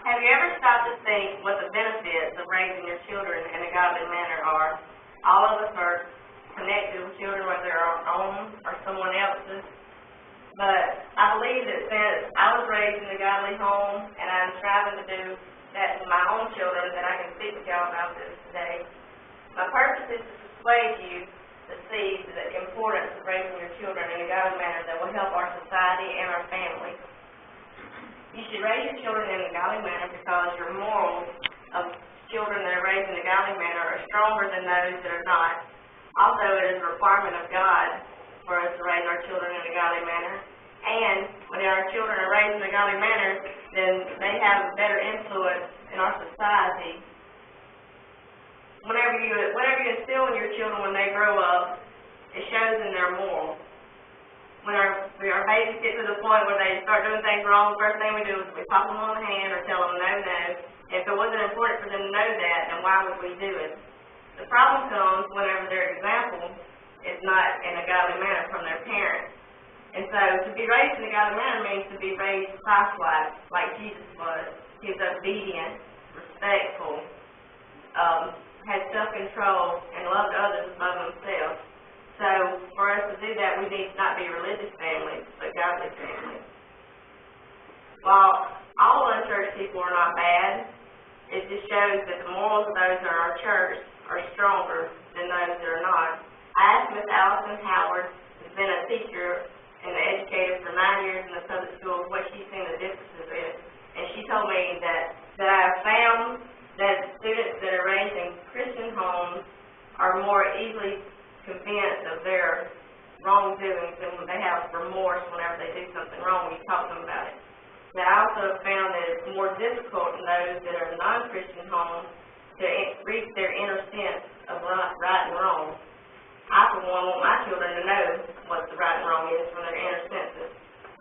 Have you ever stopped to think what the benefits of raising your children in a godly manner are? All of us are connected with children, whether they're our own or someone else's. But I believe that since I was raised in a godly home and I'm striving to do that to my own children, that I can speak with y'all about this today. My purpose is to persuade you to see the importance of raising your children in a godly manner that will help our society and our family. You should raise your children in a godly manner because your morals of children that are raised in a godly manner are stronger than those that are not. Also, it is a requirement of God for us to raise our children in a godly manner. And when our children are raised in a godly manner, then they have a better influence in our society. Whatever you instill in your children when they grow up, it shows in their morals. When our babies get to the point where they start doing things wrong, the first thing we do is we pop them on the hand or tell them no, no. If it wasn't important for them to know that, then why would we do it? The problem comes whenever their example is not in a godly manner from their parents. And so to be raised in a godly manner means to be raised Christ-like, like Jesus was. He was obedient, respectful, had self-control, and loved others above himself. So for us to do that, we need to not be religious families, but godly families. While all unchurched people are not bad, it just shows that the morals of those in our church are stronger than those that are not. I asked Miss Allison Howard, who's been a teacher and an educator for 9 years in the public schools, what she's seen the differences is. And she told me that I have found that students that are raised in Christian homes are more easily convinced of their wrongdoings and they have remorse whenever they do something wrong when you talk to them about it. But I also have found that it's more difficult in those that are non-Christian homes to reach their inner sense of right and wrong. I, for one, want my children to know what the right and wrong is from their inner senses.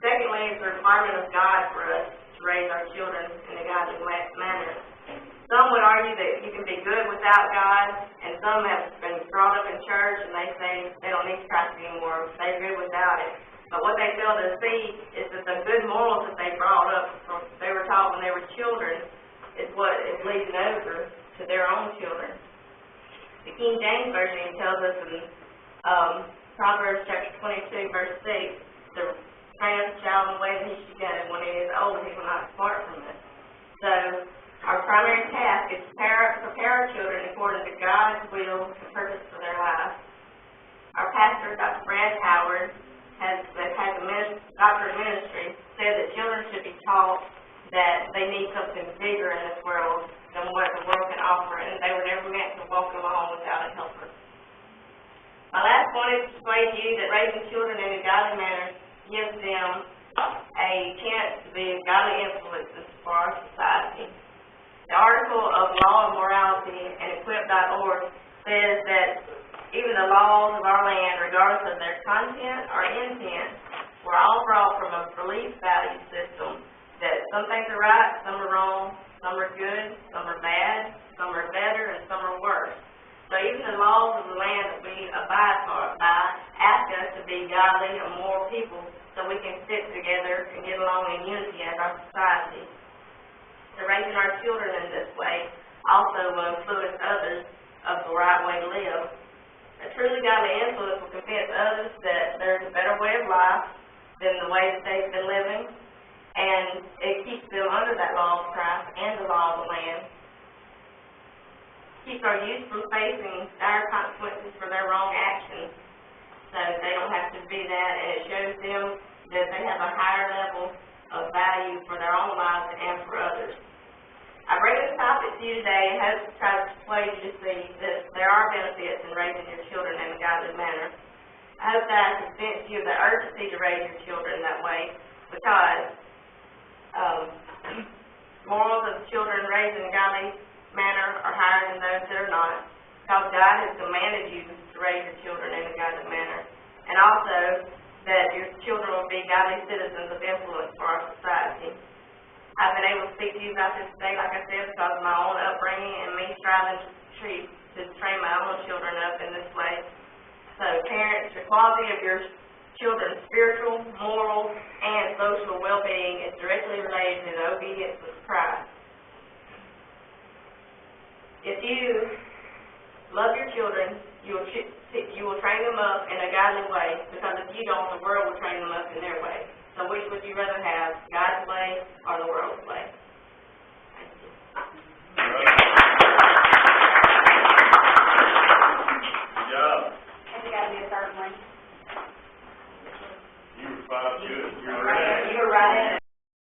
Secondly, it's a requirement of God for us to raise our children in a godly manner. Some would argue that you can be good without God, and some have been brought up in church and they say they don't need Christ anymore. They're good without it. But what they fail to see is that the good morals that they brought up, they were taught when they were children, is what is leading over to their own children. The King James Version tells us in Proverbs chapter 22, verse 6, to train up a child in the way that he should go. When he is old, he will not depart from it. So our primary task is to prepare our children according to God's will and purpose for their lives. Our pastor, Dr. Brad Howard, has a doctorate of ministry, said that children should be taught that they need something bigger in this world than what the world can offer, and they were never meant to walk alone without a helper. My last point is to persuade you that raising children in a godly manner gives them a chance to be godly influences for our society. The article of Law and Morality and Equip.org says that even the laws of our land, regardless of their content or intent, were all brought from a belief value system that some things are right, some are wrong, some are good, some are bad, some are better, and some are worse. So even the laws of the land that we abide by ask us to be godly and moral people so we can sit together and get along in unity as our society. So raising our children in this way also will influence others of the right way to live. A truly godly influence will convince others that there's a better way of life than the way that they've been living, and it keeps them under that law of Christ and the law of the land. Keeps our youth from facing dire consequences for their wrong actions, so they don't have to be that, and it shows them that they have a higher level of value for their own lives and for others. I bring this topic to you today and hope to try to persuade you to see that there are benefits in raising your children in a godly manner. I hope that I convince you of the urgency to raise your children that way, because morals of children raised in a godly manner are higher than those that are not, because God has commanded you to raise your children in a godly manner, and also that your children will be godly citizens of influence for our society. I've been able to speak to you about this today, like I said, because of my own upbringing and me striving to train my own children up in this way. So parents, the quality of your children's spiritual, moral, and social well-being is directly related to the obedience of Christ. you love your children, you will train them up in a godly way, because if you don't, the world will train them up in their way. So which would you rather have, God's